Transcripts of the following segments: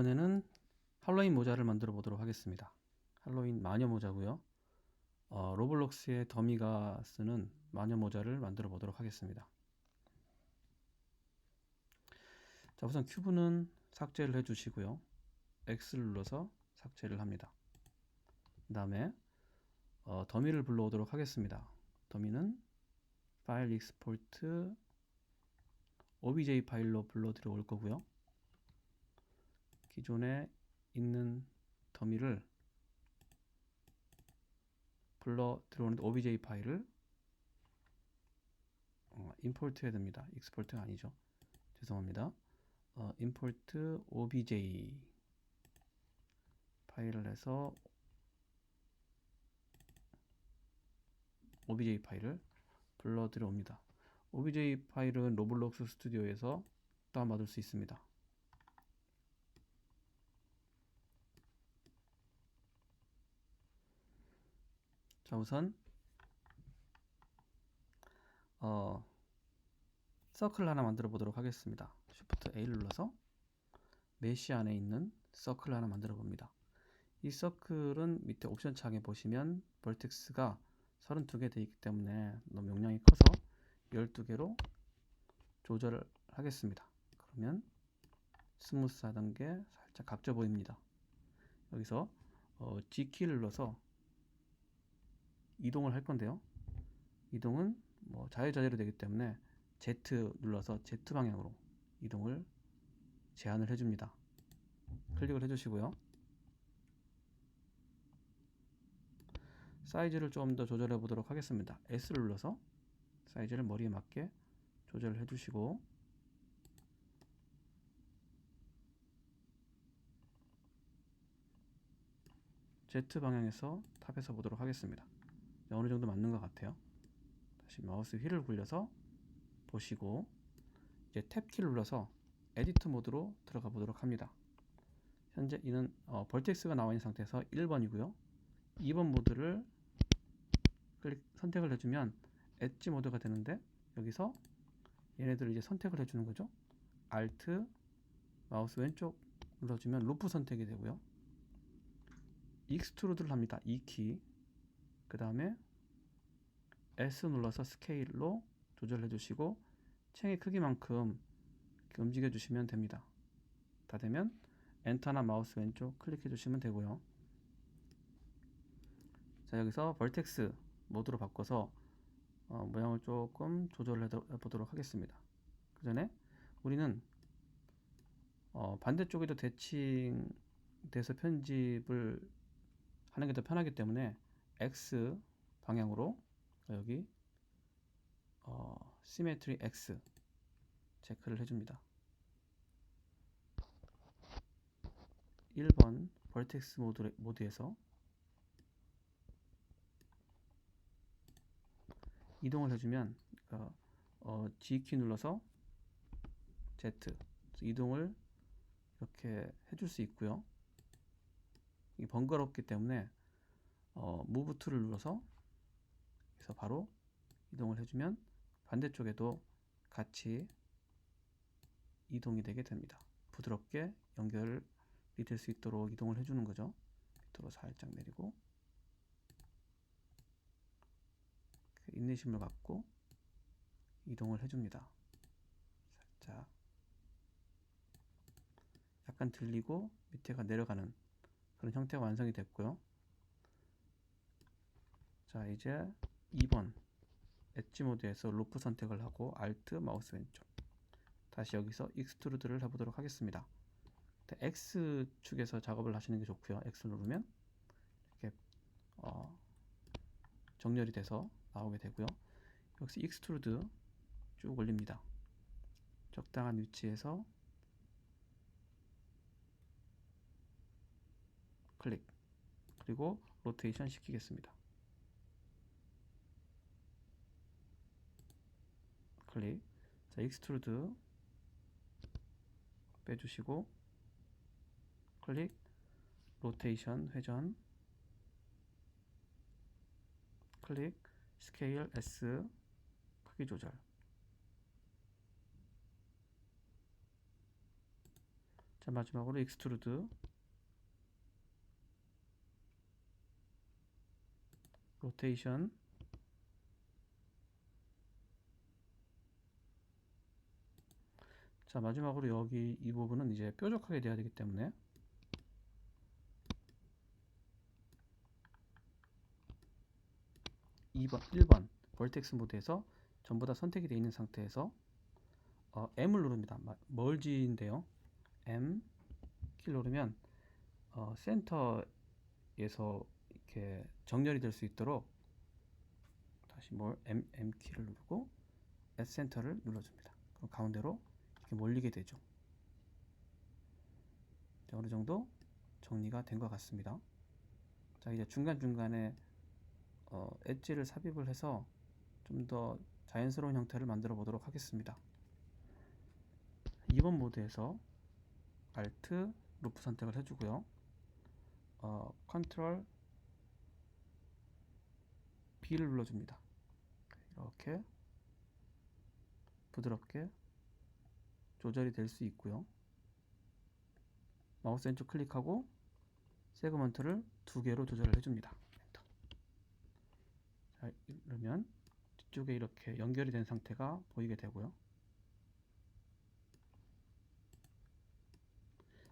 이번에는 할로윈 모자를 만들어 보도록 하겠습니다. 할로윈 마녀 모자고요. 로블록스의 더미가 쓰는 마녀 모자를 만들어 보도록 하겠습니다. 자, 우선 큐브는 삭제를 해주시고요. X를 눌러서 삭제를 합니다. 그 다음에 더미를 불러오도록 하겠습니다. 더미는 파일 익스포트 obj 파일로 불러 들어올 거고요. 기존에 있는 더미를 불러 들어오는 obj 파일을 임포트 해야 됩니다. 익스포트가 아니죠. 죄송합니다. import obj 파일을 해서 obj 파일을 불러 들어옵니다. obj 파일은 로블록스 스튜디오에서 다운받을 수 있습니다. 자, 우선 서클 하나 만들어 보도록 하겠습니다. Shift A를 눌러서 메쉬 안에 있는 서클 하나 만들어 봅니다. 이 서클은 밑에 옵션 창에 보시면 벌텍스가 32개 되어 있기 때문에 너무 용량이 커서 12개로 조절을 하겠습니다. 그러면 스무스하던 게 살짝 각져 보입니다. 여기서 G키를 눌러서 이동을 할 건데요. 이동은 자유자재로 되기 때문에 Z 눌러서 Z 방향으로 이동을 제한을 해줍니다. 클릭을 해주시고요. 사이즈를 좀 더 조절해 보도록 하겠습니다. S를 눌러서 사이즈를 머리에 맞게 조절을 해주시고, Z 방향에서 탑에서 보도록 하겠습니다. 어느 정도 맞는 것 같아요. 다시 마우스 휠을 굴려서 보시고, 이제 탭키를 눌러서 에디트 모드로 들어가 보도록 합니다. 현재 이는 벌텍스가 나와 있는 상태에서 1번이고요. 2번 모드를 선택을 해주면 엣지 모드가 되는데, 여기서 얘네들을 이제 선택을 해주는 거죠. Alt 마우스 왼쪽 눌러주면 루프 선택이 되고요. 익스트루드를 합니다. 2키. 그 다음에 S 눌러서 스케일로 조절해 주시고 챙의 크기만큼 이렇게 움직여 주시면 됩니다. 다 되면 엔터나 마우스 왼쪽 클릭해 주시면 되고요. 자, 여기서 벌텍스 모드로 바꿔서 모양을 조금 조절을 해 보도록 하겠습니다. 그 전에 우리는 반대쪽에도 대칭돼서 편집을 하는 게 더 편하기 때문에 X 방향으로 여기 시메트리 X 체크를 해줍니다. 1번 벌텍스 모드에서 이동을 해주면 G키 눌러서 Z 이동을 이렇게 해줄 수 있고요. 이게 번거롭기 때문에 Move 툴을 눌러서 그래서 바로 이동을 해주면 반대쪽에도 같이 이동이 되게 됩니다. 부드럽게 연결이 될 수 있도록 이동을 해주는 거죠. 밑으로 살짝 내리고 인내심을 갖고 이동을 해줍니다. 살짝 약간 들리고 밑에가 내려가는 그런 형태가 완성이 됐고요. 자, 이제 2번 엣지 모드에서 루프 선택을 하고 Alt 마우스 왼쪽 다시 여기서 익스트루드를 해보도록 하겠습니다. X축에서 작업을 하시는 게 좋고요. X 누르면 이렇게 정렬이 돼서 나오게 되고요. 여기서 익스트루드 쭉 올립니다. 적당한 위치에서 클릭, 그리고 로테이션 시키겠습니다. 클릭. 자, 익스트루드 빼주시고 클릭, 로테이션 회전, 클릭, 스케일 S 크기 조절. 자, 자, 마지막으로 익스트루드, 로테이션, 자, 마지막으로 여기 이 부분은 이제 뾰족하게 돼야 되기 때문에 1번 벌텍스 모드에서 전부 다 선택이 되어 있는 상태에서 M을 누릅니다. 멀지인데요. M 키를 누르면 센터에서 이렇게 정렬이 될 수 있도록 다시 M 키를 누르고 S 센터를 눌러줍니다. 그럼 가운데로 이렇게 몰리게 되죠. 자, 어느 정도 정리가 된 것 같습니다. 자, 이제 중간중간에 엣지를 삽입을 해서 좀 더 자연스러운 형태를 만들어 보도록 하겠습니다. 2번 모드에서 Alt 루프 선택을 해주고요. Ctrl B를 눌러줍니다. 이렇게 부드럽게 조절이 될 수 있고요. 마우스 왼쪽 클릭하고 세그먼트를 2개로 조절을 해줍니다. 엔터. 자, 이러면 뒤쪽에 이렇게 연결이 된 상태가 보이게 되고요.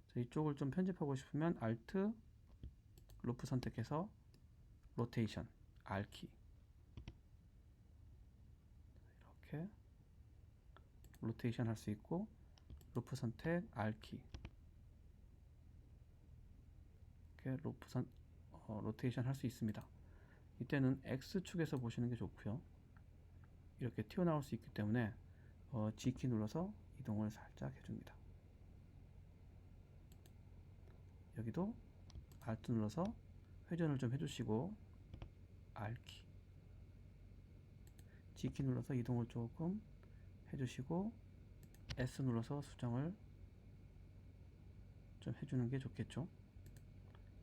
자, 이쪽을 좀 편집하고 싶으면 Alt 루프 선택해서 로테이션 R키, 이렇게 로테이션 할 수 있고, 루프 선택 R키, 이렇게 로테이션 할 수 있습니다. 이때는 X축에서 보시는 게 좋고요. 이렇게 튀어나올 수 있기 때문에 G키 눌러서 이동을 살짝 해줍니다. 여기도 Alt 눌러서 회전을 좀 해주시고, R키, G키 눌러서 이동을 조금 해주시고, S 눌러서 수정을 좀 해주는 게 좋겠죠.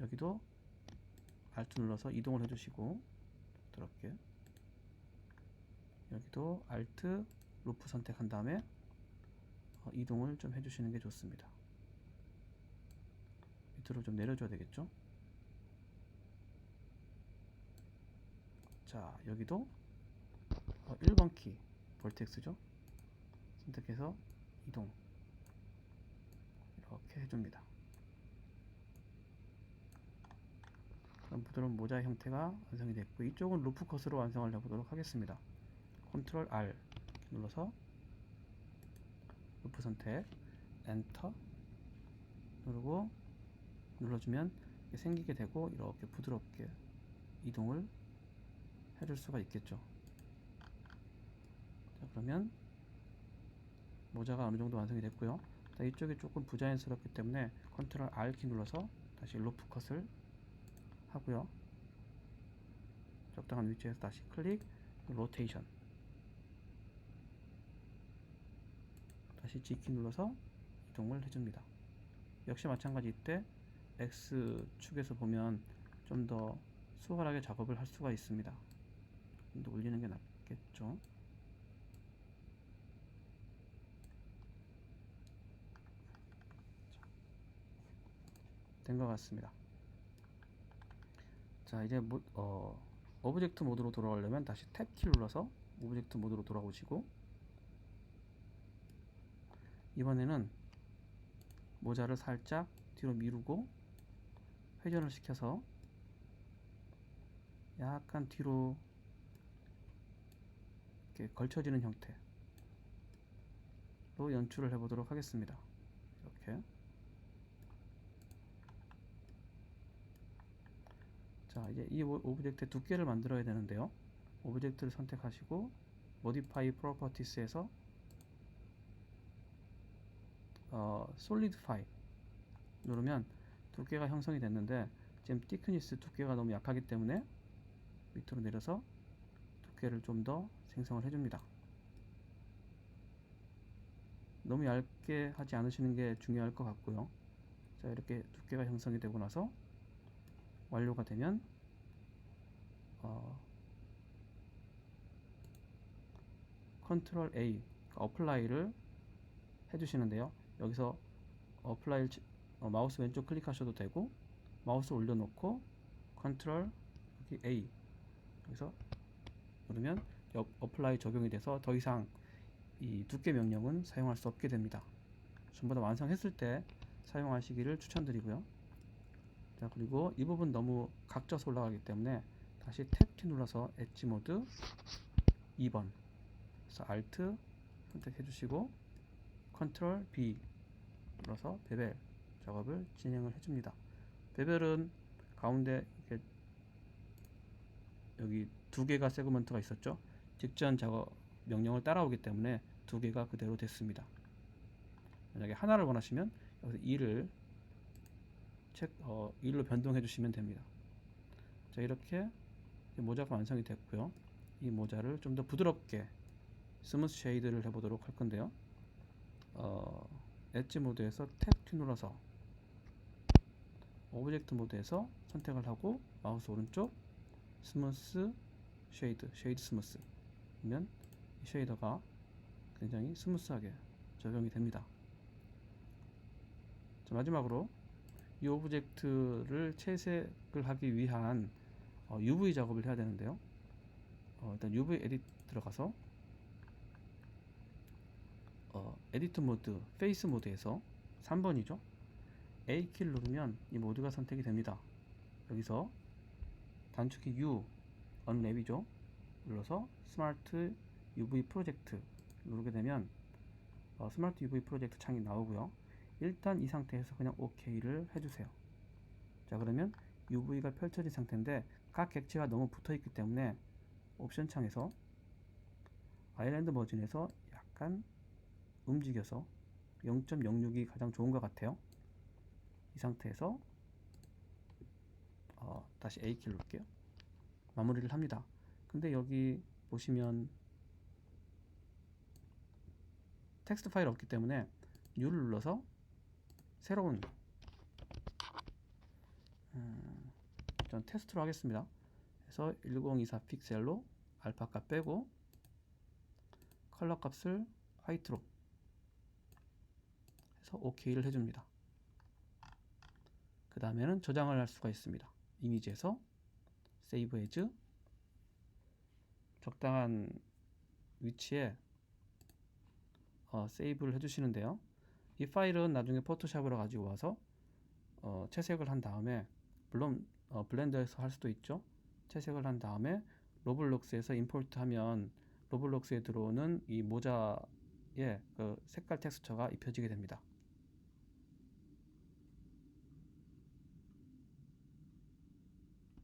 여기도 Alt 눌러서 이동을 해주시고, 부드럽게. 여기도 Alt 루프 선택한 다음에 이동을 좀 해주시는 게 좋습니다. 밑으로 좀 내려줘야 되겠죠. 자, 여기도 1번 키 벌텍스죠. 선택해서 이동, 이렇게 해줍니다. 그럼 부드러운 모자 형태가 완성이 됐고, 이쪽은 루프 컷으로 완성을 해보도록 하겠습니다. Ctrl R 눌러서 루프 선택, 엔터 누르고 눌러주면 생기게 되고, 이렇게 부드럽게 이동을 해줄 수가 있겠죠. 자, 그러면 모자가 어느 정도 완성이 됐고요. 자, 이쪽이 조금 부자연스럽기 때문에 Ctrl R 키 눌러서 다시 루프 컷을 하고요. 적당한 위치에서 다시 클릭, 로테이션, 다시 G키 눌러서 이동을 해줍니다. 역시 마찬가지 이때 X축에서 보면 좀 더 수월하게 작업을 할 수가 있습니다. 좀 더 올리는 게 낫겠죠. 된 것 같습니다. 자, 이제 오브젝트 모드로 돌아가려면 다시 탭 키를 눌러서 오브젝트 모드로 돌아오시고, 이번에는 모자를 살짝 뒤로 미루고 회전을 시켜서 약간 뒤로 이렇게 걸쳐지는 형태로 연출을 해보도록 하겠습니다. 이렇게. 자, 이제 이 오브젝트의 두께를 만들어야 되는데요. 오브젝트를 선택하시고 Modify Properties에서 Solidify 누르면 두께가 형성이 됐는데, 지금 thickness 두께가 너무 약하기 때문에 밑으로 내려서 두께를 좀 더 생성을 해줍니다. 너무 얇게 하지 않으시는 게 중요할 것 같고요. 자, 이렇게 두께가 형성이 되고 나서 완료가 되면 Ctrl A, Apply를 해주시는데요. 여기서 어플라이 마우스 왼쪽 클릭하셔도 되고 마우스 올려놓고 컨트롤 여기 A 여기서 누르면 어플라이 적용이 돼서 더 이상 이 두께 명령은 사용할 수 없게 됩니다. 전부 다 완성했을 때 사용하시기를 추천드리고요. 자, 그리고 이 부분 너무 각져서 올라가기 때문에 다시 탭 키 눌러서 엣지 모드 2번 그래서 Alt 선택해 주시고 컨트롤 B 눌러서 베벨 작업을 진행을 해줍니다. 베벨은 가운데 이렇게 여기 두 개가 세그먼트가 있었죠. 직전 작업 명령을 따라오기 때문에 두 개가 그대로 됐습니다. 만약에 하나를 원하시면 여기서 1로 변동해 주시면 됩니다. 자, 이렇게 모자가 완성이 됐고요. 이 모자를 좀 더 부드럽게 스무스 쉐이드를 해보도록 할 건데요. 엣지 모드에서 탭 키 눌러서 오브젝트 모드에서 선택을 하고 마우스 오른쪽 스무스 쉐이드 스무스 그러면 이 쉐이더가 굉장히 스무스하게 적용이 됩니다. 자, 마지막으로 이 오브젝트를 채색을 하기 위한 UV 작업을 해야 되는데요. 일단 UV 에딧 들어가서 에디트 모드, 페이스 모드에서 3번이죠. A 키를 누르면 이 모드가 선택이 됩니다. 여기서 단축키 U, 언랩이죠. 눌러서 스마트 UV 프로젝트 누르게 되면 스마트 UV 프로젝트 창이 나오고요. 일단 이 상태에서 그냥 OK를 해주세요. 자, 그러면 UV가 펼쳐진 상태인데 각 객체가 너무 붙어 있기 때문에 옵션 창에서 아일랜드 머진에서 약간 움직여서 0.06이 가장 좋은 것 같아요. 이 상태에서 다시 A키를 누를게요. 마무리를 합니다. 근데 여기 보시면 텍스트 파일 없기 때문에 U를 눌러서 새로운 전 테스트로 하겠습니다. 그래서 1024 픽셀로 알파 값 빼고 컬러 값을 화이트로 해서 OK를 해줍니다. 그 다음에는 저장을 할 수가 있습니다. 이미지에서 세이브 에즈 적당한 위치에 세이브를 해주시는데요. 이 파일은 나중에 포토샵으로 가지고 와서 채색을 한 다음에 물론 블렌더에서 할 수도 있죠. 채색을 한 다음에 로블록스에서 임포트하면 로블록스에 들어오는 이 모자에 그 색깔 텍스처가 입혀지게 됩니다.